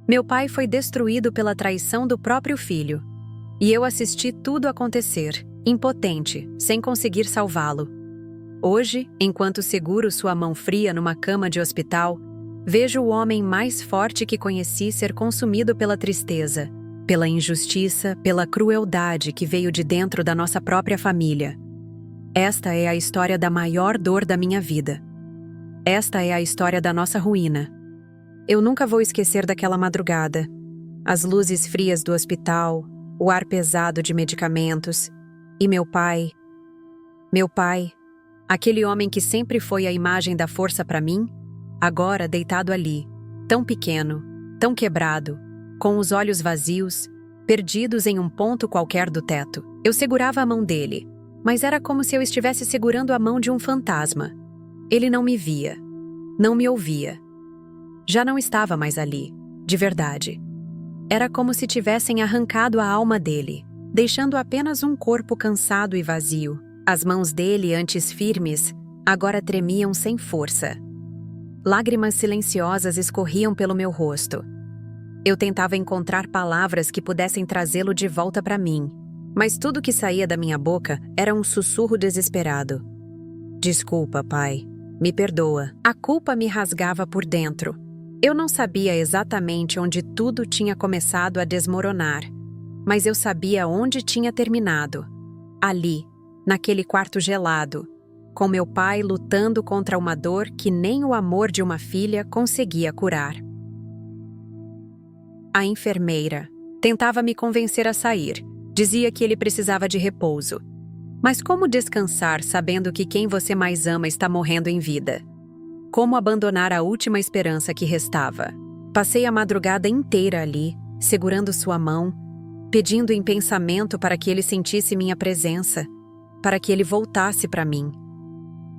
Meu pai foi destruído pela traição do próprio filho. E eu assisti tudo acontecer, impotente, sem conseguir salvá-lo. Hoje, enquanto seguro sua mão fria numa cama de hospital, vejo o homem mais forte que conheci ser consumido pela tristeza, pela injustiça, pela crueldade que veio de dentro da nossa própria família. Esta é a história da maior dor da minha vida. Esta é a história da nossa ruína. Eu nunca vou esquecer daquela madrugada. As luzes frias do hospital, o ar pesado de medicamentos, e meu pai, aquele homem que sempre foi a imagem da força para mim, agora deitado ali, tão pequeno, tão quebrado, com os olhos vazios, perdidos em um ponto qualquer do teto. Eu segurava a mão dele, mas era como se eu estivesse segurando a mão de um fantasma. Ele não me via, não me ouvia. Já não estava mais ali, de verdade. Era como se tivessem arrancado a alma dele, deixando apenas um corpo cansado e vazio. As mãos dele, antes firmes, agora tremiam sem força. Lágrimas silenciosas escorriam pelo meu rosto. Eu tentava encontrar palavras que pudessem trazê-lo de volta para mim, mas tudo que saía da minha boca era um sussurro desesperado. Desculpa, pai. Me perdoa. A culpa me rasgava por dentro. Eu não sabia exatamente onde tudo tinha começado a desmoronar, mas eu sabia onde tinha terminado. Ali, naquele quarto gelado, com meu pai lutando contra uma dor que nem o amor de uma filha conseguia curar. A enfermeira tentava me convencer a sair. Dizia que ele precisava de repouso. Mas como descansar sabendo que quem você mais ama está morrendo em vida? Como abandonar a última esperança que restava? Passei a madrugada inteira ali, segurando sua mão, pedindo em pensamento para que ele sentisse minha presença, para que ele voltasse para mim.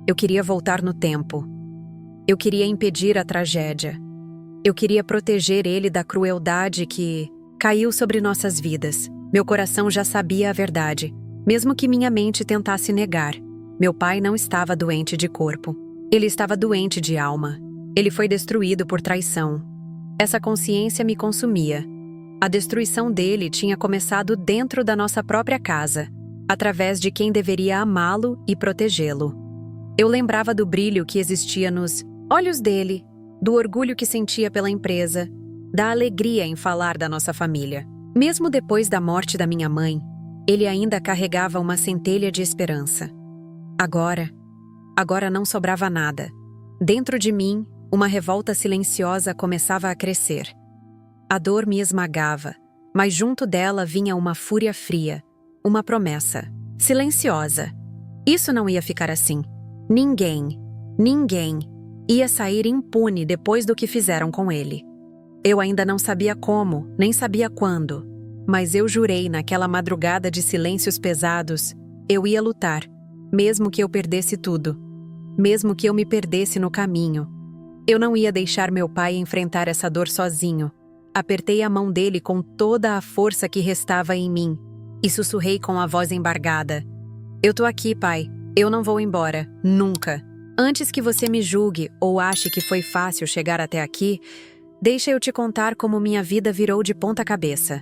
Eu queria voltar no tempo. Eu queria impedir a tragédia. Eu queria proteger ele da crueldade que caiu sobre nossas vidas. Meu coração já sabia a verdade, mesmo que minha mente tentasse negar. Meu pai não estava doente de corpo. Ele estava doente de alma. Ele foi destruído por traição. Essa consciência me consumia. A destruição dele tinha começado dentro da nossa própria casa, através de quem deveria amá-lo e protegê-lo. Eu lembrava do brilho que existia nos olhos dele, do orgulho que sentia pela empresa, da alegria em falar da nossa família. Mesmo depois da morte da minha mãe, ele ainda carregava uma centelha de esperança. Agora não sobrava nada. Dentro de mim, uma revolta silenciosa começava a crescer. A dor me esmagava, mas junto dela vinha uma fúria fria, uma promessa, silenciosa. Isso não ia ficar assim. Ninguém ia sair impune depois do que fizeram com ele. Eu ainda não sabia como, nem sabia quando, mas eu jurei naquela madrugada de silêncios pesados, eu ia lutar, mesmo que eu perdesse tudo, mesmo que eu me perdesse no caminho. Eu não ia deixar meu pai enfrentar essa dor sozinho. Apertei a mão dele com toda a força que restava em mim e sussurrei com a voz embargada: "Eu tô aqui, pai. Eu não vou embora. Nunca. Antes que você me julgue ou ache que foi fácil chegar até aqui, deixa eu te contar como minha vida virou de ponta cabeça."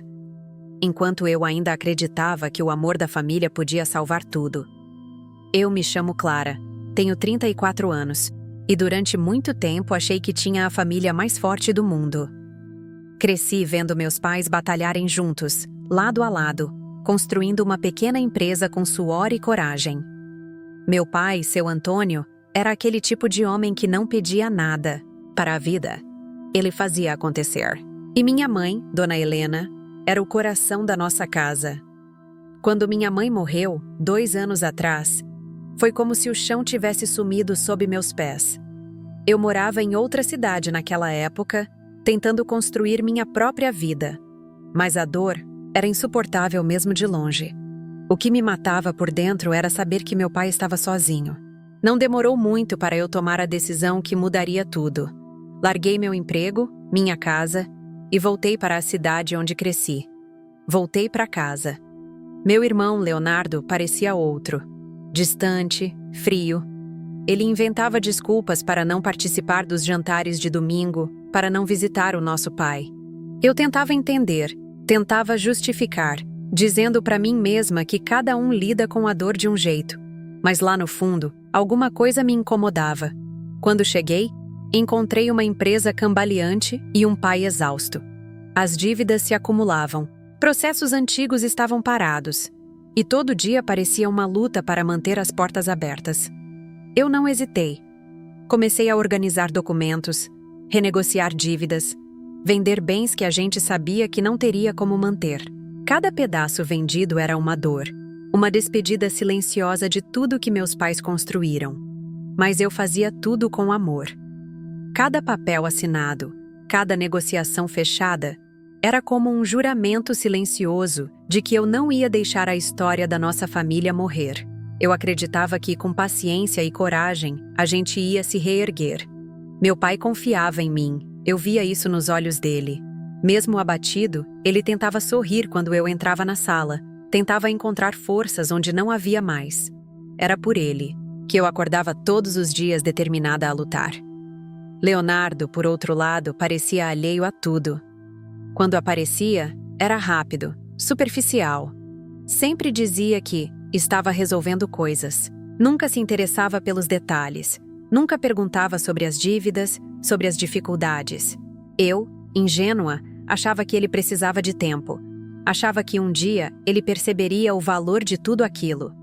Enquanto eu ainda acreditava que o amor da família podia salvar tudo. Eu me chamo Clara, tenho 34 anos, e durante muito tempo achei que tinha a família mais forte do mundo. Cresci vendo meus pais batalharem juntos, lado a lado, construindo uma pequena empresa com suor e coragem. Meu pai, seu Antônio, era aquele tipo de homem que não pedia nada para a vida. Ele fazia acontecer. E minha mãe, Dona Helena, era o coração da nossa casa. Quando minha mãe morreu, 2 anos atrás, foi como se o chão tivesse sumido sob meus pés. Eu morava em outra cidade naquela época, tentando construir minha própria vida. Mas a dor era insuportável mesmo de longe. O que me matava por dentro era saber que meu pai estava sozinho. Não demorou muito para eu tomar a decisão que mudaria tudo. Larguei meu emprego, minha casa, e voltei para a cidade onde cresci. Voltei para casa. Meu irmão, Leonardo, parecia outro. Distante, frio. Ele inventava desculpas para não participar dos jantares de domingo, para não visitar o nosso pai. Eu tentava entender, tentava justificar, dizendo para mim mesma que cada um lida com a dor de um jeito. Mas lá no fundo, alguma coisa me incomodava. Quando cheguei, encontrei uma empresa cambaleante e um pai exausto. As dívidas se acumulavam, processos antigos estavam parados, e todo dia parecia uma luta para manter as portas abertas. Eu não hesitei. Comecei a organizar documentos, renegociar dívidas, vender bens que a gente sabia que não teria como manter. Cada pedaço vendido era uma dor, uma despedida silenciosa de tudo que meus pais construíram. Mas eu fazia tudo com amor. Cada papel assinado, cada negociação fechada, era como um juramento silencioso de que eu não ia deixar a história da nossa família morrer. Eu acreditava que, com paciência e coragem, a gente ia se reerguer. Meu pai confiava em mim, eu via isso nos olhos dele. Mesmo abatido, ele tentava sorrir quando eu entrava na sala, tentava encontrar forças onde não havia mais. Era por ele que eu acordava todos os dias determinada a lutar. Leonardo, por outro lado, parecia alheio a tudo. Quando aparecia, era rápido, superficial. Sempre dizia que estava resolvendo coisas. Nunca se interessava pelos detalhes. Nunca perguntava sobre as dívidas, sobre as dificuldades. Eu, ingênua, achava que ele precisava de tempo. Achava que um dia ele perceberia o valor de tudo aquilo.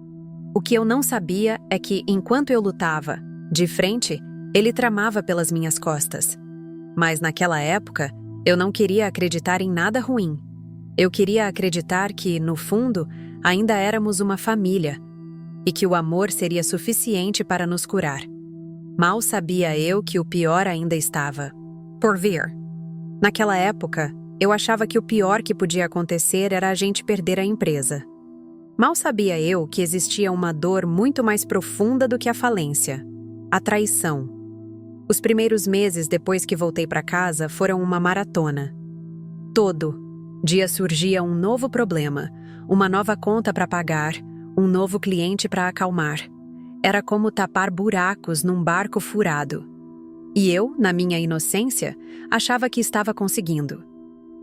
O que eu não sabia é que, enquanto eu lutava, de frente, ele tramava pelas minhas costas. Mas naquela época, eu não queria acreditar em nada ruim. Eu queria acreditar que, no fundo, ainda éramos uma família e que o amor seria suficiente para nos curar. Mal sabia eu que o pior ainda estava por vir. Naquela época, eu achava que o pior que podia acontecer era a gente perder a empresa. Mal sabia eu que existia uma dor muito mais profunda do que a falência: a traição. Os primeiros meses depois que voltei para casa foram uma maratona. Todo dia surgia um novo problema, uma nova conta para pagar, um novo cliente para acalmar. Era como tapar buracos num barco furado. E eu, na minha inocência, achava que estava conseguindo.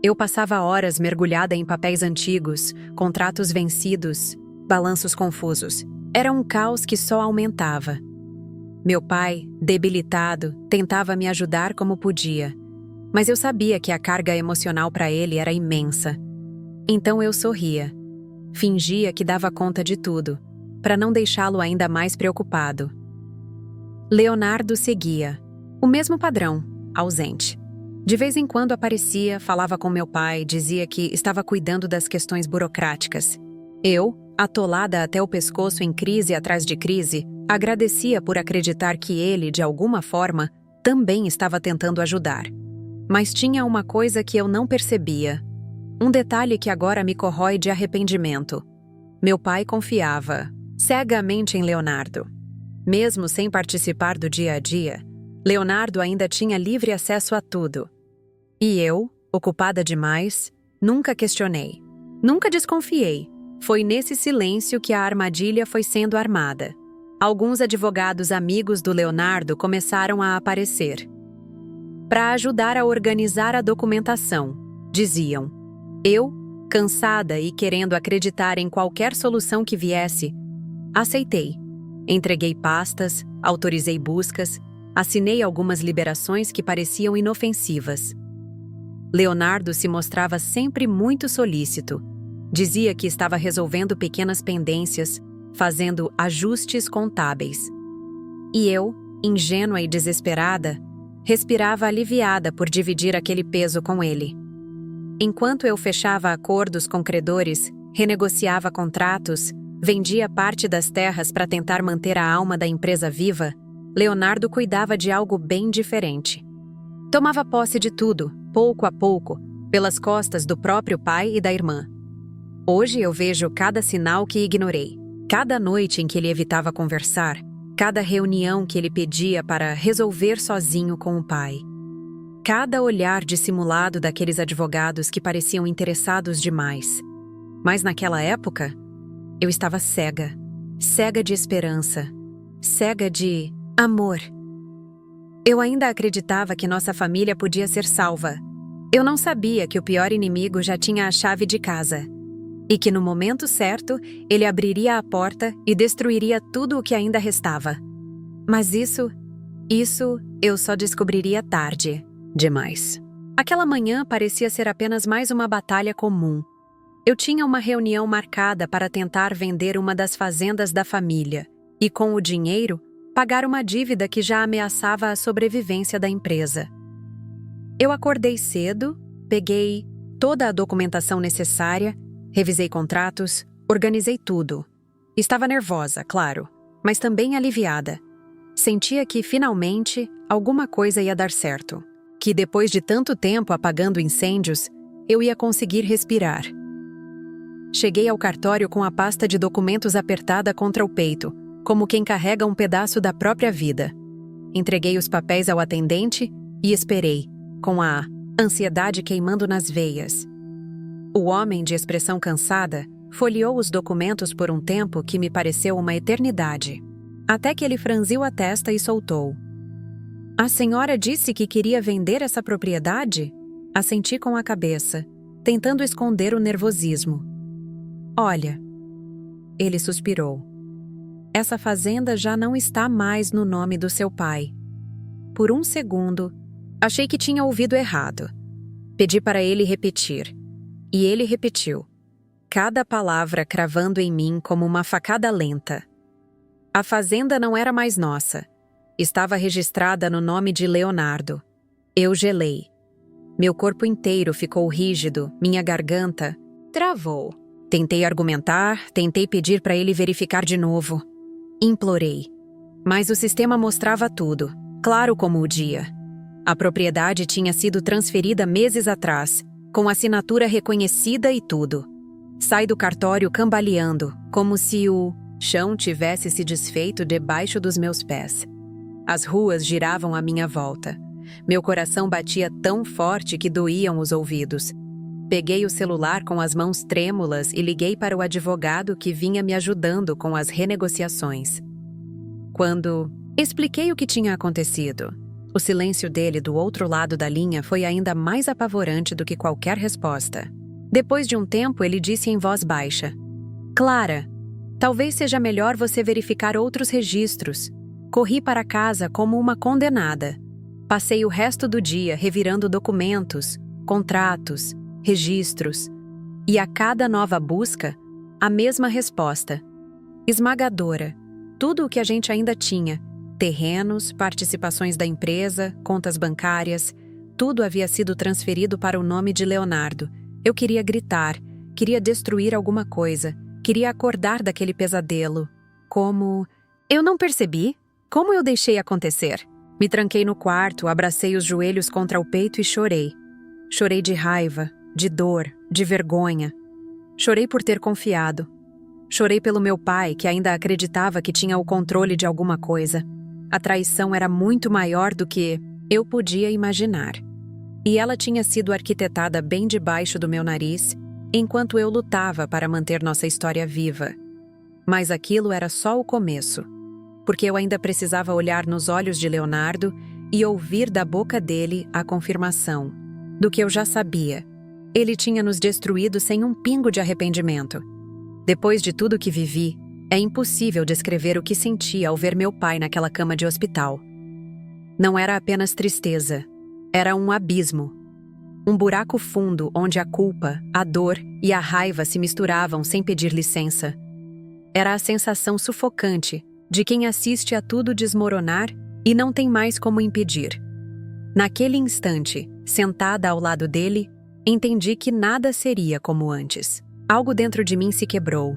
Eu passava horas mergulhada em papéis antigos, contratos vencidos, balanços confusos. Era um caos que só aumentava. Meu pai, debilitado, tentava me ajudar como podia, mas eu sabia que a carga emocional para ele era imensa. Então eu sorria. Fingia que dava conta de tudo, para não deixá-lo ainda mais preocupado. Leonardo seguia. O mesmo padrão, ausente. De vez em quando aparecia, falava com meu pai, dizia que estava cuidando das questões burocráticas. Eu, atolada até o pescoço em crise atrás de crise, agradecia por acreditar que ele, de alguma forma, também estava tentando ajudar. Mas tinha uma coisa que eu não percebia. Um detalhe que agora me corrói de arrependimento. Meu pai confiava cegamente em Leonardo. Mesmo sem participar do dia a dia, Leonardo ainda tinha livre acesso a tudo. E eu, ocupada demais, nunca questionei. Nunca desconfiei. Foi nesse silêncio que a armadilha foi sendo armada. Alguns advogados amigos do Leonardo começaram a aparecer. Para ajudar a organizar a documentação, diziam. Eu, cansada e querendo acreditar em qualquer solução que viesse, aceitei. Entreguei pastas, autorizei buscas, assinei algumas liberações que pareciam inofensivas. Leonardo se mostrava sempre muito solícito. Dizia que estava resolvendo pequenas pendências, fazendo ajustes contábeis. E eu, ingênua e desesperada, respirava aliviada por dividir aquele peso com ele. Enquanto eu fechava acordos com credores, renegociava contratos, vendia parte das terras para tentar manter a alma da empresa viva, Leonardo cuidava de algo bem diferente. Tomava posse de tudo, pouco a pouco, pelas costas do próprio pai e da irmã. Hoje eu vejo cada sinal que ignorei. Cada noite em que ele evitava conversar, cada reunião que ele pedia para resolver sozinho com o pai. Cada olhar dissimulado daqueles advogados que pareciam interessados demais. Mas naquela época, eu estava cega. Cega de esperança. Cega de amor. Eu ainda acreditava que nossa família podia ser salva. Eu não sabia que o pior inimigo já tinha a chave de casa. E que no momento certo, ele abriria a porta e destruiria tudo o que ainda restava. Mas isso eu só descobriria tarde demais. Aquela manhã parecia ser apenas mais uma batalha comum. Eu tinha uma reunião marcada para tentar vender uma das fazendas da família e, com o dinheiro, pagar uma dívida que já ameaçava a sobrevivência da empresa. Eu acordei cedo, peguei toda a documentação necessária, revisei contratos, organizei tudo. Estava nervosa, claro, mas também aliviada. Sentia que, finalmente, alguma coisa ia dar certo. Que depois de tanto tempo apagando incêndios, eu ia conseguir respirar. Cheguei ao cartório com a pasta de documentos apertada contra o peito, como quem carrega um pedaço da própria vida. Entreguei os papéis ao atendente e esperei, com a ansiedade queimando nas veias. O homem, de expressão cansada, folheou os documentos por um tempo que me pareceu uma eternidade. Até que ele franziu a testa e soltou. A senhora disse que queria vender essa propriedade? Assenti com a cabeça, tentando esconder o nervosismo. Olha, ele suspirou. Essa fazenda já não está mais no nome do seu pai. Por um segundo, achei que tinha ouvido errado. Pedi para ele repetir. E ele repetiu, cada palavra cravando em mim como uma facada lenta. A fazenda não era mais nossa. Estava registrada no nome de Leonardo. Eu gelei. Meu corpo inteiro ficou rígido, minha garganta travou. Tentei argumentar, tentei pedir para ele verificar de novo. Implorei. Mas o sistema mostrava tudo, claro como o dia. A propriedade tinha sido transferida meses atrás, com assinatura reconhecida e tudo. Saí do cartório cambaleando, como se o chão tivesse se desfeito debaixo dos meus pés. As ruas giravam à minha volta. Meu coração batia tão forte que doíam os ouvidos. Peguei o celular com as mãos trêmulas e liguei para o advogado que vinha me ajudando com as renegociações. Quando expliquei o que tinha acontecido, o silêncio dele do outro lado da linha foi ainda mais apavorante do que qualquer resposta. Depois de um tempo, ele disse em voz baixa: Clara, talvez seja melhor você verificar outros registros. Corri para casa como uma condenada. Passei o resto do dia revirando documentos, contratos, registros. E a cada nova busca, a mesma resposta. Esmagadora. Tudo o que a gente ainda tinha. Terrenos, participações da empresa, contas bancárias. Tudo havia sido transferido para o nome de Leonardo. Eu queria gritar, queria destruir alguma coisa, queria acordar daquele pesadelo. Como... Eu não percebi? Como eu deixei acontecer? Me tranquei no quarto, abracei os joelhos contra o peito e chorei. Chorei de raiva, de dor, de vergonha. Chorei por ter confiado. Chorei pelo meu pai, que ainda acreditava que tinha o controle de alguma coisa. A traição era muito maior do que eu podia imaginar. E ela tinha sido arquitetada bem debaixo do meu nariz, enquanto eu lutava para manter nossa história viva. Mas aquilo era só o começo, porque eu ainda precisava olhar nos olhos de Leonardo e ouvir da boca dele a confirmação do que eu já sabia. Ele tinha nos destruído sem um pingo de arrependimento. Depois de tudo que vivi, é impossível descrever o que senti ao ver meu pai naquela cama de hospital. Não era apenas tristeza, era um abismo. Um buraco fundo onde a culpa, a dor e a raiva se misturavam sem pedir licença. Era a sensação sufocante de quem assiste a tudo desmoronar e não tem mais como impedir. Naquele instante, sentada ao lado dele, entendi que nada seria como antes. Algo dentro de mim se quebrou.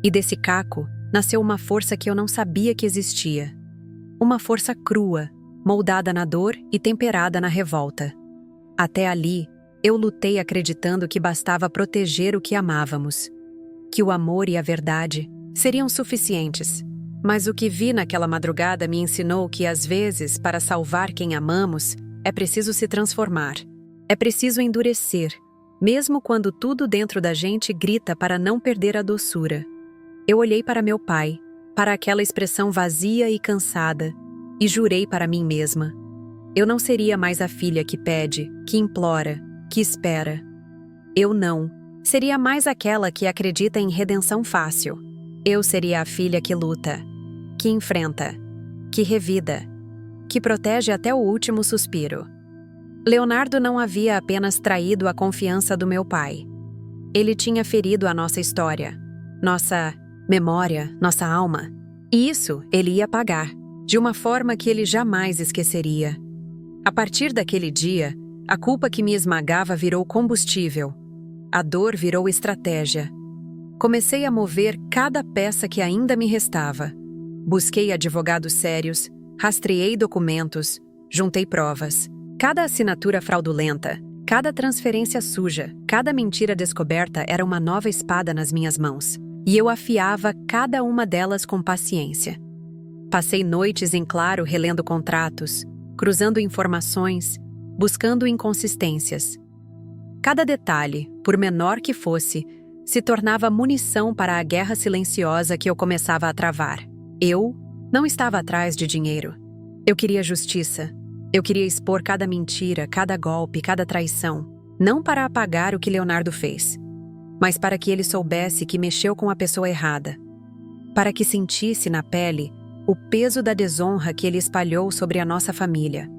E desse caco nasceu uma força que eu não sabia que existia. Uma força crua, moldada na dor e temperada na revolta. Até ali, eu lutei acreditando que bastava proteger o que amávamos. Que o amor e a verdade seriam suficientes. Mas o que vi naquela madrugada me ensinou que, às vezes, para salvar quem amamos, é preciso se transformar. É preciso endurecer, mesmo quando tudo dentro da gente grita para não perder a doçura. Eu olhei para meu pai, para aquela expressão vazia e cansada, e jurei para mim mesma. Eu não seria mais a filha que pede, que implora, que espera. Eu não. Seria mais aquela que acredita em redenção fácil. Eu seria a filha que luta, que enfrenta, que revida, que protege até o último suspiro. Leonardo não havia apenas traído a confiança do meu pai. Ele tinha ferido a nossa história, nossa memória, nossa alma. E isso ele ia pagar, de uma forma que ele jamais esqueceria. A partir daquele dia, a culpa que me esmagava virou combustível. A dor virou estratégia. Comecei a mover cada peça que ainda me restava. Busquei advogados sérios, rastreei documentos, juntei provas. Cada assinatura fraudulenta, cada transferência suja, cada mentira descoberta era uma nova espada nas minhas mãos. E eu afiava cada uma delas com paciência. Passei noites em claro relendo contratos, cruzando informações, buscando inconsistências. Cada detalhe, por menor que fosse, se tornava munição para a guerra silenciosa que eu começava a travar. Eu não estava atrás de dinheiro. Eu queria justiça. Eu queria expor cada mentira, cada golpe, cada traição, não para apagar o que Leonardo fez, mas para que ele soubesse que mexeu com a pessoa errada, para que sentisse na pele o peso da desonra que ele espalhou sobre a nossa família.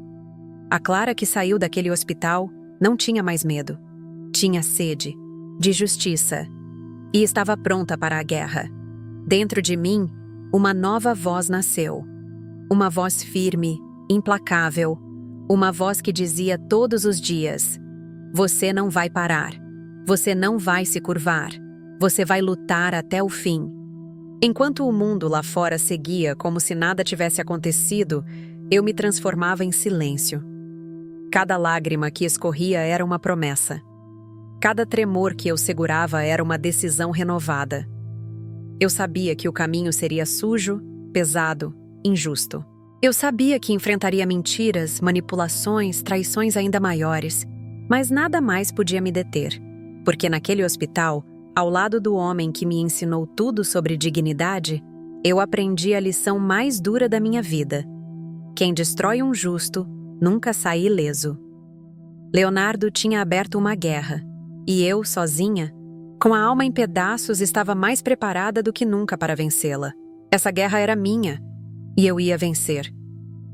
A Clara que saiu daquele hospital não tinha mais medo. Tinha sede de justiça e estava pronta para a guerra. Dentro de mim, uma nova voz nasceu. Uma voz firme, implacável, uma voz que dizia todos os dias: você não vai parar, você não vai se curvar, você vai lutar até o fim. Enquanto o mundo lá fora seguia como se nada tivesse acontecido, eu me transformava em silêncio. Cada lágrima que escorria era uma promessa. Cada tremor que eu segurava era uma decisão renovada. Eu sabia que o caminho seria sujo, pesado, injusto. Eu sabia que enfrentaria mentiras, manipulações, traições ainda maiores, mas nada mais podia me deter, porque naquele hospital, ao lado do homem que me ensinou tudo sobre dignidade, eu aprendi a lição mais dura da minha vida. Quem destrói um justo nunca sai ileso. Leonardo tinha aberto uma guerra, e eu, sozinha, com a alma em pedaços, estava mais preparada do que nunca para vencê-la. Essa guerra era minha, e eu ia vencer.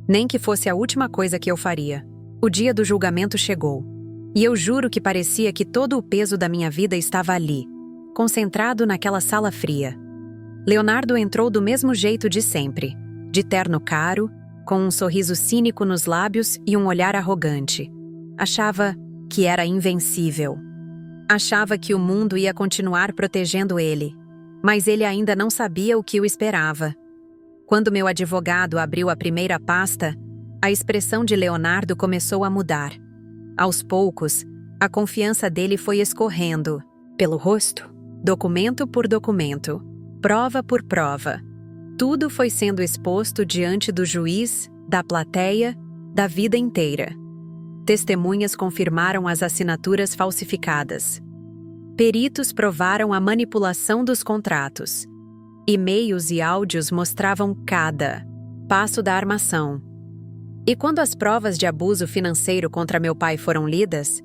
Nem que fosse a última coisa que eu faria. O dia do julgamento chegou, e eu juro que parecia que todo o peso da minha vida estava ali, concentrado naquela sala fria. Leonardo entrou do mesmo jeito de sempre, de terno caro, com um sorriso cínico nos lábios e um olhar arrogante. Achava que era invencível. Achava que o mundo ia continuar protegendo ele, mas ele ainda não sabia o que o esperava. Quando meu advogado abriu a primeira pasta, a expressão de Leonardo começou a mudar. Aos poucos, a confiança dele foi escorrendo pelo rosto, documento por documento, prova por prova. Tudo foi sendo exposto diante do juiz, da plateia, da vida inteira. Testemunhas confirmaram as assinaturas falsificadas. Peritos provaram a manipulação dos contratos. E-mails e áudios mostravam cada passo da armação. E quando as provas de abuso financeiro contra meu pai foram lidas,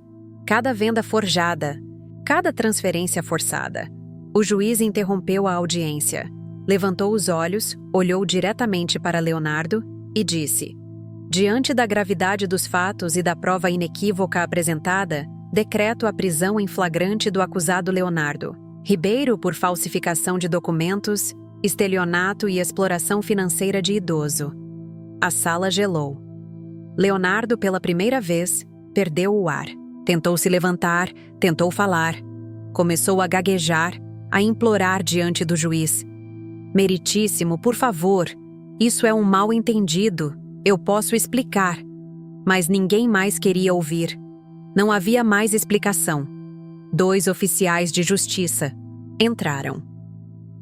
cada venda forjada, cada transferência forçada, o juiz interrompeu a audiência, levantou os olhos, olhou diretamente para Leonardo e disse: diante da gravidade dos fatos e da prova inequívoca apresentada, decreto a prisão em flagrante do acusado Leonardo Ribeiro por falsificação de documentos, estelionato e exploração financeira de idoso. A sala gelou. Leonardo, pela primeira vez, perdeu o ar. Tentou se levantar, tentou falar. Começou a gaguejar, a implorar diante do juiz. Meritíssimo, por favor, isso é um mal-entendido. Eu posso explicar. Mas ninguém mais queria ouvir. Não havia mais explicação. 2 oficiais de justiça entraram.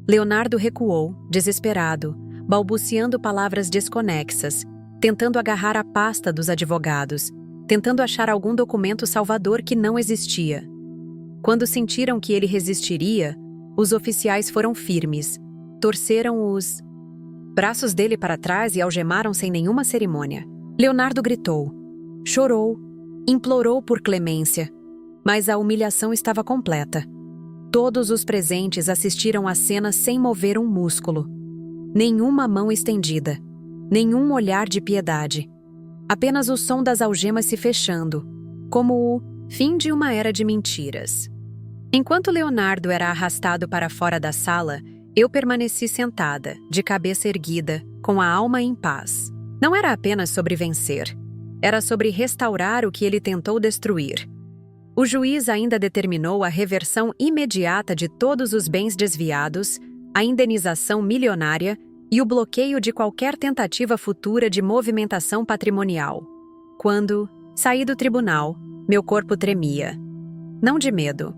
Leonardo recuou, desesperado, balbuciando palavras desconexas, tentando agarrar a pasta dos advogados, tentando achar algum documento salvador que não existia. Quando sentiram que ele resistiria, os oficiais foram firmes, torceram os braços dele para trás e algemaram sem nenhuma cerimônia. Leonardo gritou, chorou, implorou por clemência. Mas a humilhação estava completa. Todos os presentes assistiram à cena sem mover um músculo. Nenhuma mão estendida, nenhum olhar de piedade. Apenas o som das algemas se fechando, como o fim de uma era de mentiras. Enquanto Leonardo era arrastado para fora da sala, eu permaneci sentada, de cabeça erguida, com a alma em paz. Não era apenas sobre vencer. Era sobre restaurar o que ele tentou destruir. O juiz ainda determinou a reversão imediata de todos os bens desviados, a indenização milionária e o bloqueio de qualquer tentativa futura de movimentação patrimonial. Quando saí do tribunal, meu corpo tremia. Não de medo,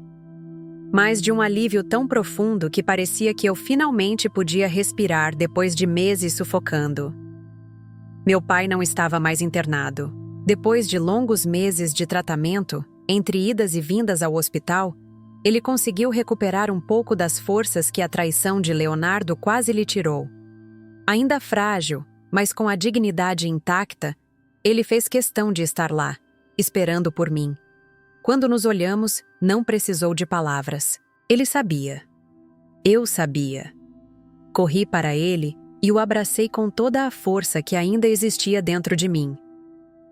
mas de um alívio tão profundo que parecia que eu finalmente podia respirar depois de meses sufocando. Meu pai não estava mais internado. Depois de longos meses de tratamento, entre idas e vindas ao hospital, ele conseguiu recuperar um pouco das forças que a traição de Leonardo quase lhe tirou. Ainda frágil, mas com a dignidade intacta, ele fez questão de estar lá, esperando por mim. Quando nos olhamos, não precisou de palavras. Ele sabia. Eu sabia. Corri para ele e o abracei com toda a força que ainda existia dentro de mim.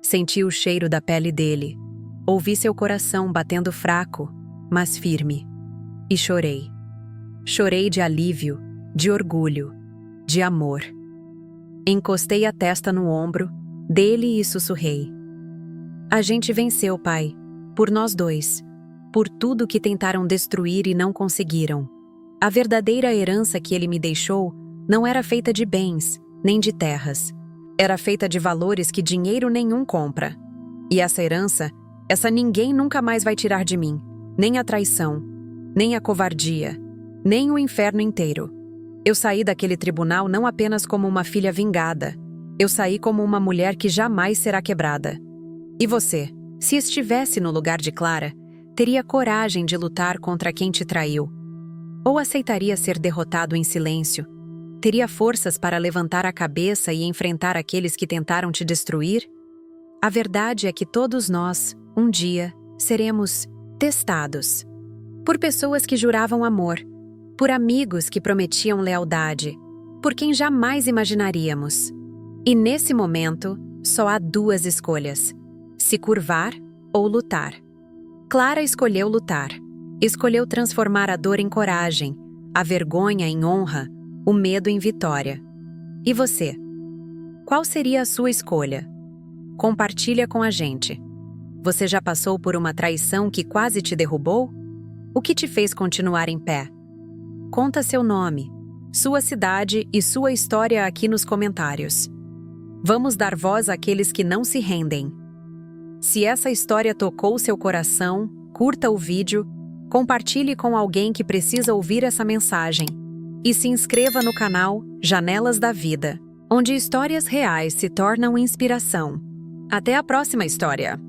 Senti o cheiro da pele dele. Ouvi seu coração batendo fraco, mas firme. E chorei. Chorei de alívio, de orgulho, de amor. Encostei a testa no ombro dele e sussurrei. A gente venceu, pai. Por nós dois. Por tudo que tentaram destruir e não conseguiram. A verdadeira herança que ele me deixou não era feita de bens, nem de terras. Era feita de valores que dinheiro nenhum compra. E essa herança, essa ninguém nunca mais vai tirar de mim. Nem a traição, nem a covardia, nem o inferno inteiro. Eu saí daquele tribunal não apenas como uma filha vingada. Eu saí como uma mulher que jamais será quebrada. E você, se estivesse no lugar de Clara, teria coragem de lutar contra quem te traiu? Ou aceitaria ser derrotado em silêncio? Teria forças para levantar a cabeça e enfrentar aqueles que tentaram te destruir? A verdade é que todos nós, um dia, seremos testados. Por pessoas que juravam amor, por amigos que prometiam lealdade, por quem jamais imaginaríamos. E nesse momento, só há duas escolhas: se curvar ou lutar. Clara escolheu lutar. Escolheu transformar a dor em coragem, a vergonha em honra, o medo em vitória. E você? Qual seria a sua escolha? Compartilha com a gente. Você já passou por uma traição que quase te derrubou? O que te fez continuar em pé? Conta seu nome, sua cidade e sua história aqui nos comentários. Vamos dar voz àqueles que não se rendem. Se essa história tocou seu coração, curta o vídeo, compartilhe com alguém que precisa ouvir essa mensagem. E se inscreva no canal Janelas da Vida, onde histórias reais se tornam inspiração. Até a próxima história!